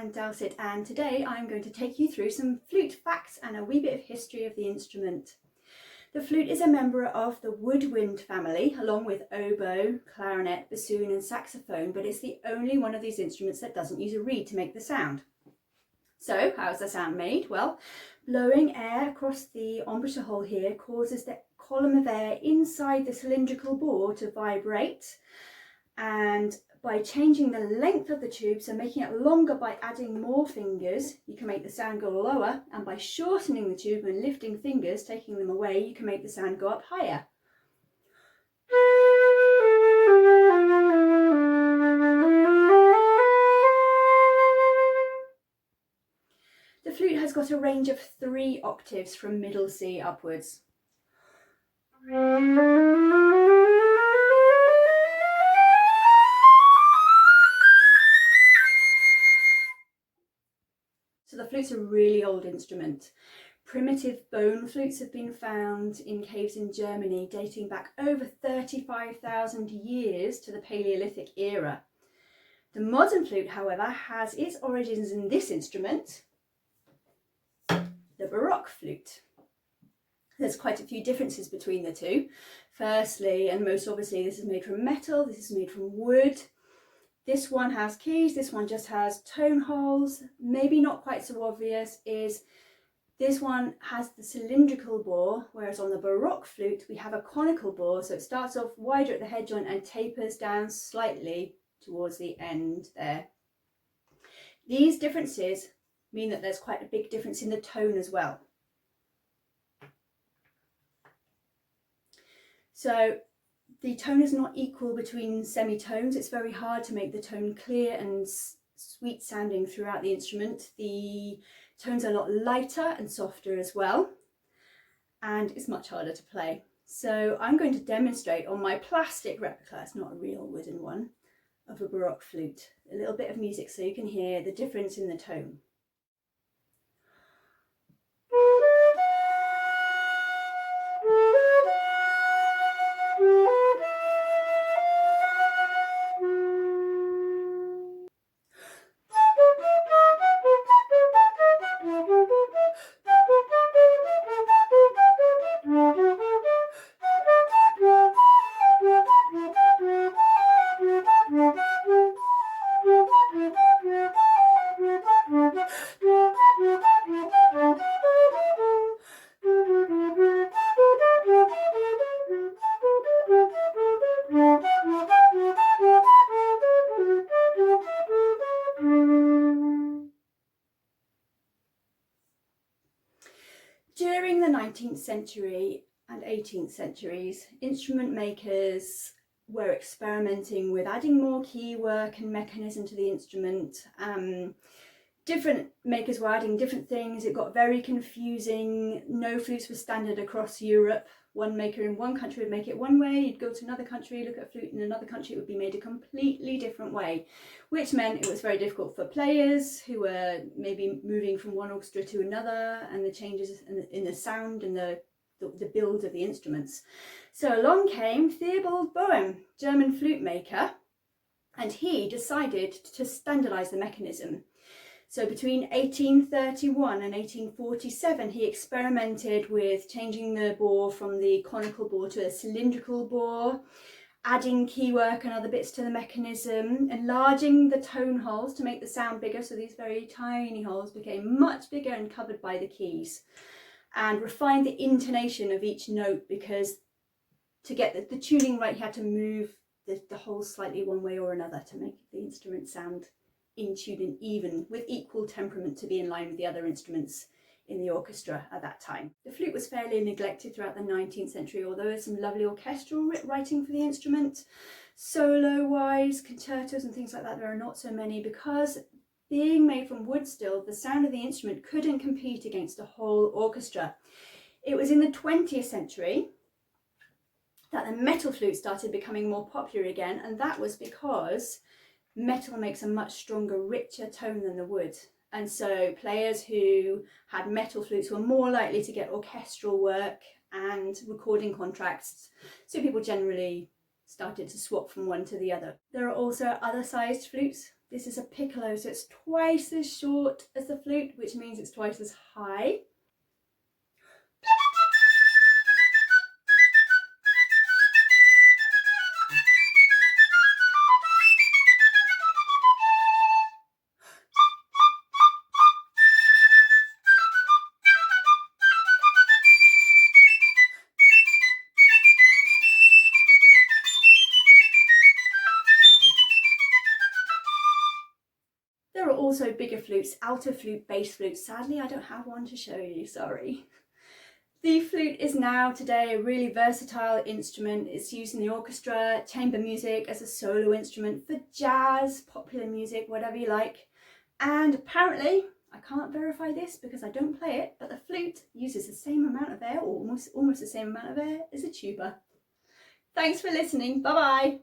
I'm Dulcet, and today I'm going to take you through some flute facts and a wee bit of history of the instrument. The flute is a member of the woodwind family, along with oboe, clarinet, bassoon and saxophone, but it's the only one of these instruments that doesn't use a reed to make the sound. So, how's the sound made? Well, blowing air across the embouchure hole here causes the column of air inside the cylindrical bore to vibrate, and by changing the length of the tube, so making it longer by adding more fingers, you can make the sound go lower, and by shortening the tube and lifting fingers, taking them away, you can make the sound go up higher. The flute has got a range of 3 octaves from middle C upwards. So the flute's a really old instrument. Primitive bone flutes have been found in caves in Germany dating back over 35,000 years to the Paleolithic era. The modern flute, however, has its origins in this instrument, the Baroque flute. There's quite a few differences between the two. Firstly, and most obviously, this is made from metal, this is made from wood. This one has keys, this one just has tone holes. Maybe not quite so obvious is this one has the cylindrical bore, whereas on the Baroque flute we have a conical bore, so it starts off wider at the head joint and tapers down slightly towards the end there. These differences mean that there's quite a big difference in the tone as well. So the tone is not equal between semitones. It's very hard to make the tone clear and sweet sounding throughout the instrument. The tones are a lot lighter and softer as well, and it's much harder to play. So I'm going to demonstrate on my plastic replica, it's not a real wooden one, of a Baroque flute. A little bit of music so you can hear the difference in the tone. During the 19th century and 18th centuries, instrument makers were experimenting with adding more key work and mechanism to the instrument. Different makers were adding different things. It got very confusing. No flutes were standard across Europe. One maker in one country would make it one way, you'd go to another country, look at a flute in another country, it would be made a completely different way, which meant it was very difficult for players who were maybe moving from one orchestra to another, and the changes in the sound and the build of the instruments. So along came Theobald Boehm, German flute maker, and he decided to standardise the mechanism. So between 1831 and 1847, he experimented with changing the bore from the conical bore to a cylindrical bore, adding keywork and other bits to the mechanism, enlarging the tone holes to make the sound bigger, so these very tiny holes became much bigger and covered by the keys, and refined the intonation of each note, because to get the tuning right, you had to move the holes slightly one way or another to make the instrument sound in tune and even, with equal temperament to be in line with the other instruments in the orchestra at that time. The flute was fairly neglected throughout the 19th century, although there's some lovely orchestral writing for the instrument. Solo-wise, concertos and things like that, there are not so many, because being made from wood still, the sound of the instrument couldn't compete against a whole orchestra. It was in the 20th century that the metal flute started becoming more popular again, and that was because metal makes a much stronger, richer tone than the wood. And so players who had metal flutes were more likely to get orchestral work and recording contracts. So people generally started to swap from one to the other. There are also other sized flutes This is a piccolo, so it's twice as short as the flute, which means it's twice as high. There are also bigger flutes, alto flute, bass flute. Sadly, I don't have one to show you, sorry. The flute is now today a really versatile instrument. It's used in the orchestra, chamber music, as a solo instrument for jazz, popular music, whatever you like. And apparently, I can't verify this because I don't play it, but the flute uses the same amount of air, or almost the same amount of air as a tuba. Thanks for listening. Bye bye.